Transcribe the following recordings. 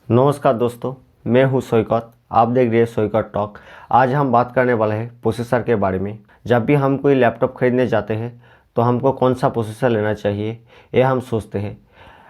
नमस्कार दोस्तों, मैं हूं सोइकत। आप देख रहे हैं सोइकत टॉक। आज हम बात करने वाले हैं प्रोसेसर के बारे में। जब भी हम कोई लैपटॉप खरीदने जाते हैं तो हमको कौन सा प्रोसेसर लेना चाहिए ये हम सोचते हैं।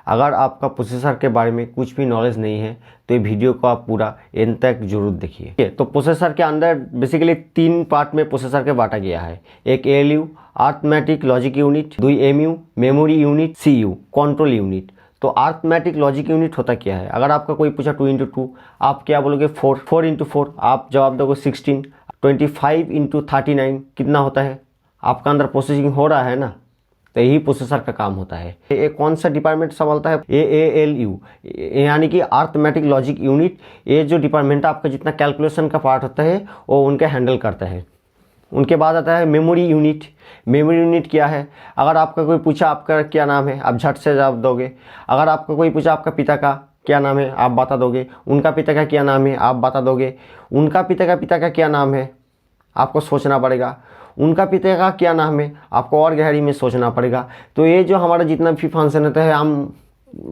अगर आपका प्रोसेसर के बारे में कुछ भी नॉलेज नहीं है तो ये वीडियो को आप पूरा एंड तक जरूर देखिए। तो प्रोसेसर के अंदर बेसिकली 3 पार्ट में प्रोसेसर के बांटा गया है। एक ALU arithmetic logic unit, 2 MU memory unit, CU control unit. तो अरिथमेटिक लॉजिक यूनिट होता क्या है? अगर आपका कोई पूछा 2x2 आप क्या बोलोगे? 4x4 आप जवाब दोगे 16। 25x39 कितना होता है? आपका अंदर प्रोसेसिंग हो रहा है ना, तो यही प्रोसेसर का काम होता है। ये कौन सा डिपार्टमेंट संभालता है? ALU यानी कि अरिथमेटिक लॉजिक यूनिट। ये जो डिपार्टमेंट आपका जितना कैलकुलेशन का पार्ट होता है वो उनका हैंडल करता है। उनके बाद आता है मेमोरी यूनिट। मेमोरी यूनिट क्या है? अगर आपका कोई पूछा आपका क्या नाम है, आप झट से जवाब दोगे। अगर आपका कोई पूछा आपका पिता का क्या नाम है, आप बता दोगे। उनका पिता का क्या नाम है, आप बता दोगे। उनका पिता का क्या नाम है, आपको सोचना पड़ेगा। उनका पिता का क्या नाम है, आपको और गहरी में सोचना पड़ेगा। तो ये जो हमारा जितना भी फंक्शन होता है, हम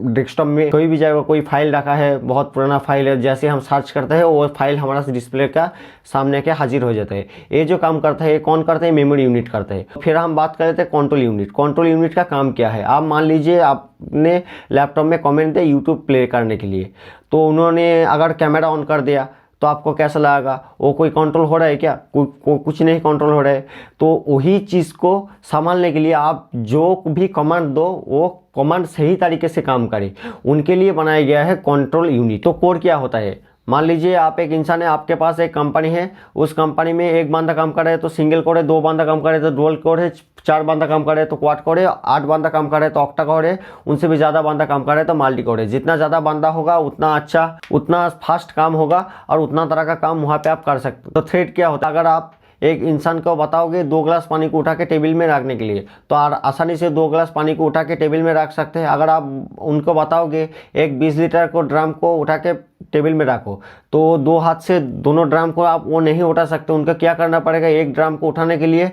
डेस्कटॉप में कोई भी जगह कोई फाइल रखा है, बहुत पुराना फाइल है, जैसे हम सर्च करते हैं वो फाइल हमारा डिस्प्ले का सामने के हाजिर हो जाता है। ये जो काम करता है ये कौन करता है? मेमोरी यूनिट करता है। फिर हम बात कर रहे थे कंट्रोल यूनिट। कंट्रोल यूनिट का काम क्या है? आप मान लीजिए आपने लैपटॉप में कमेंट दिया यूट्यूब प्ले करने के लिए, तो उन्होंने अगर कैमरा ऑन कर दिया तो आपको कैसा लगेगा? वो कोई कंट्रोल हो रहा है क्या? कुछ नहीं कंट्रोल हो रहा है। तो वही चीज़ को संभालने के लिए आप जो भी कमांड दो वो कमांड सही तरीके से काम करे, उनके लिए बनाया गया है कंट्रोल यूनिट। तो कोर क्या होता है? मान लीजिए आप एक इंसान है, आपके पास एक कंपनी है, उस कंपनी में एक बंदा काम कर रहा है तो सिंगल कोर है, 2 बंदा काम कर रहे तो डुअल कोर है, 4 बंदा काम कर रहे तो क्वाड कोर है, 8 बंदा काम कर रहे तो ऑक्टा कोर है, उनसे भी ज़्यादा बंदा काम कर रहे तो मल्टी कोर है। जितना ज़्यादा बंदा होगा उतना अच्छा, उतना फास्ट काम होगा और उतना तरह का काम वहाँ पे आप कर सकते हो। तो थ्रेड क्या होता है? अगर आप एक इंसान को बताओगे 2 गिलास पानी को उठा के टेबल में रखने के लिए, तो आसानी से 2 गिलास पानी को उठा के टेबल में रख सकते हैं। अगर आप उनको बताओगे एक 20 लीटर को ड्रम को उठा के टेबल में रखो, तो 2 हाथ से दोनों ड्रम को आप वो नहीं उठा सकते। उनका क्या करना पड़ेगा? एक ड्रम को उठाने के लिए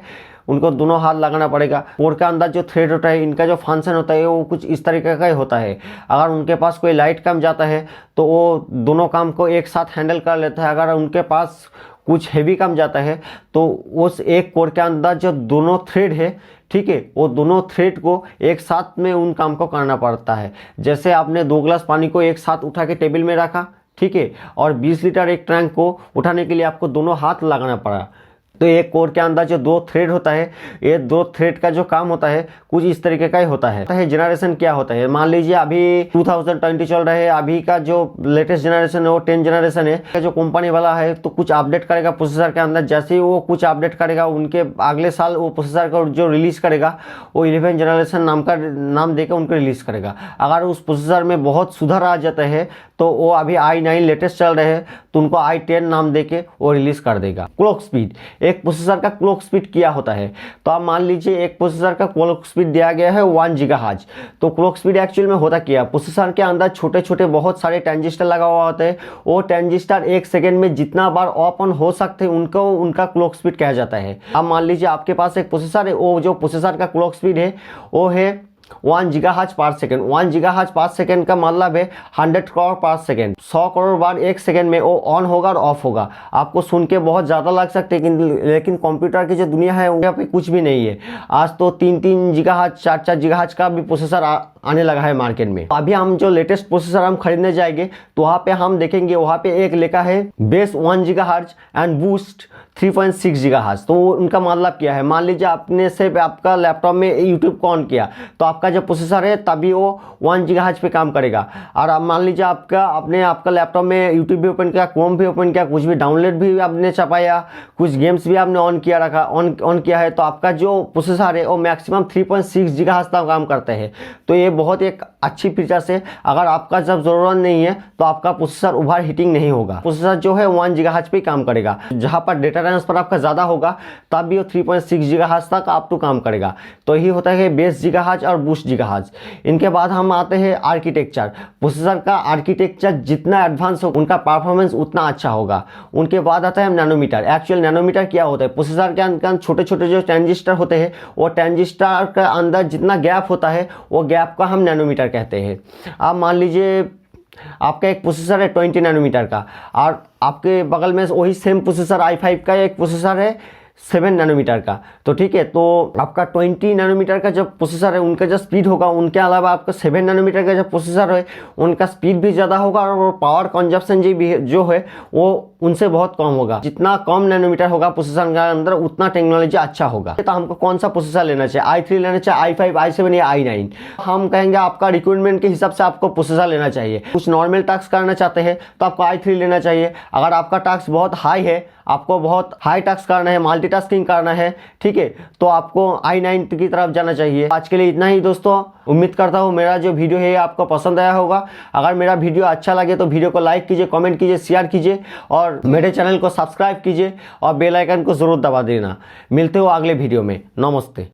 उनको दोनों हाथ लगाना पड़ेगा। कोर के अंदर जो थ्रेड होता है, इनका जो फंक्शन होता है वो कुछ इस तरीके का ही होता है। अगर उनके पास कोई लाइट काम जाता है तो वो दोनों काम को एक साथ हैंडल कर लेता है। अगर उनके पास कुछ हैवी काम जाता है तो उस एक कोर के अंदर जो दोनों थ्रेड है, ठीक है, वो दोनों थ्रेड को एक साथ में उन काम को करना पड़ता है। जैसे आपने 2 गिलास पानी को एक साथ उठा के टेबल में रखा, ठीक है, और 20 लीटर एक टैंक को उठाने के लिए आपको दोनों हाथ लगाना पड़ा। तो एक कोर के अंदर जो 2 थ्रेड होता है, ये 2 थ्रेड का जो काम होता है कुछ इस तरीके का ही होता है। जनरेशन क्या होता है? मान लीजिए अभी 2020 चल रहा है, अभी का जो लेटेस्ट जनरेशन है वो 10 जनरेशन है। जो कंपनी वाला है तो कुछ अपडेट करेगा प्रोसेसर के अंदर, जैसे ही वो कुछ अपडेट करेगा उनके अगले साल वो प्रोसेसर को जो रिलीज करेगा वो 11 जनरेशन नाम देकर उनको रिलीज करेगा। अगर उस प्रोसेसर में बहुत सुधार आ जाता है तो वो अभी i9 लेटेस्ट चल रहे हैं तो उनको i10 नाम देके वो रिलीज कर देगा। क्लॉक स्पीड, एक प्रोसेसर का क्लॉक स्पीड क्या होता है? तो आप मान लीजिए एक प्रोसेसर का क्लॉक स्पीड दिया गया है 1 गीगाहर्ट्ज। तो क्लॉक स्पीड एक्चुअल में होता क्या? प्रोसेसर के अंदर छोटे छोटे बहुत सारे ट्रांजिस्टर लगा हुआ होता है। वो ट्रांजिस्टर 1 सेकेंड में जितना बार ओपन हो सकते हैं उनको उनका क्लॉक स्पीड कहा जाता है। अब मान लीजिए आपके पास एक प्रोसेसर है, वो जो प्रोसेसर का क्लॉक स्पीड है वो है 1 गीगाहर्ट्ज पर सेकेंड। 1 गीगाहर्ट्ज पर सेकेंड का मतलब है 100 करोड़ पर सेकेंड। 100 करोड़ बार एक सेकेंड में वो ऑन होगा और ऑफ होगा। आपको सुन के बहुत ज़्यादा लग सकते हैं, लेकिन कंप्यूटर की जो दुनिया है वहाँ पे कुछ भी नहीं है। आज तो 3-3 गीगाहर्ट्ज 4-4 गीगाहर्ट्ज का भी प्रोसेसर आने लगा है मार्केट में। अभी हम जो लेटेस्ट प्रोसेसर हम खरीदने जाएंगे तो वहाँ पे हम देखेंगे, वहाँ पे एक लिखा है base 1 gigahertz and boost 3.6 gigahertz. तो उनका मतलब क्या है? मान लीजिए आपने से आपका लैपटॉप में यूट्यूब को ऑन किया तो आपका जो प्रोसेसर है तभी वो 1 गीगाहर्ट्ज पे काम करेगा। और अब मान लीजिए आपका लैपटॉप में यूट्यूब भी ओपन किया, क्रोम भी ओपन किया, कुछ भी डाउनलोड भी आपने छपाया, कुछ गेम्स भी आपने ऑन किया है, तो आपका जो प्रोसेसर है वो मैक्सिमम 3.6 गीगाहर्ट्ज तक काम करता है। तो ये बहुत एक अच्छी फीचर्स है। अगर आपका जब ज़रूरत नहीं है तो आपका प्रोसेसर ओवर हीटिंग नहीं होगा। प्रोसेसर जो है 1 गीगाहर्ट्ज पे काम करेगा। जहाँ पर डेटा ट्रांसफर आपका ज़्यादा होगा तब भी वो 3.6 गीगाहर्ट्ज तक आप तो काम करेगा। तो यही होता है बेस गीगाहर्ट्ज और बूस्ट गीगाहर्ट्ज। इनके बाद हम आते हैं आर्किटेक्चर। प्रोसेसर का आर्किटेक्चर जितना एडवांस हो उनका परफॉर्मेंस उतना अच्छा होगा। उनके बाद आता है नैनोमीटर। एक्चुअल नैनोमीटर क्या होता है? प्रोसेसर के अंदर छोटे छोटे जो ट्रांजिस्टर होते हैं वो ट्रांजिस्टर के अंदर जितना गैप होता है वो गैप का हम नैनोमीटर कहते हैं। आप मान लीजिए आपका एक प्रोसेसर है 20 नैनोमीटर का, और आपके बगल में वही सेम प्रोसेसर i5 का एक प्रोसेसर है 7 नैनोमीटर का। तो ठीक है, तो आपका 20 नैनोमीटर का जो प्रोसेसर है उनका जो स्पीड होगा, उनके अलावा आपका 7 नैनोमीटर का जो प्रोसेसर है उनका स्पीड भी ज़्यादा होगा और पावर कंजप्शन जो है वो उनसे बहुत कम होगा। जितना कम नैनोमीटर होगा प्रोसेसर का अंदर उतना टेक्नोलॉजी अच्छा होगा। तो हमको कौन सा प्रोसेसर लेना चाहिए, i3 लेना चाहिए, i5, i7 या i9? हम कहेंगे आपका रिक्वायरमेंट के हिसाब से आपको प्रोसेसर लेना चाहिए। कुछ नॉर्मल टास्क करना चाहते हैं तो आपको i3 लेना चाहिए। अगर आपका टास्क बहुत हाई है, आपको बहुत हाई टास्क करना है, मल्टीटास्किंग करना है, ठीक है, तो आपको i9 की तरफ जाना चाहिए। आज के लिए इतना ही दोस्तों। उम्मीद करता हूँ मेरा जो वीडियो है आपको पसंद आया होगा। अगर मेरा वीडियो अच्छा लगे तो वीडियो को लाइक कीजिए, कमेंट कीजिए, शेयर कीजिए और मेरे चैनल को सब्सक्राइब कीजिए और बेल आइकन को ज़रूर दबा देना। मिलते हो अगले वीडियो में। नमस्ते।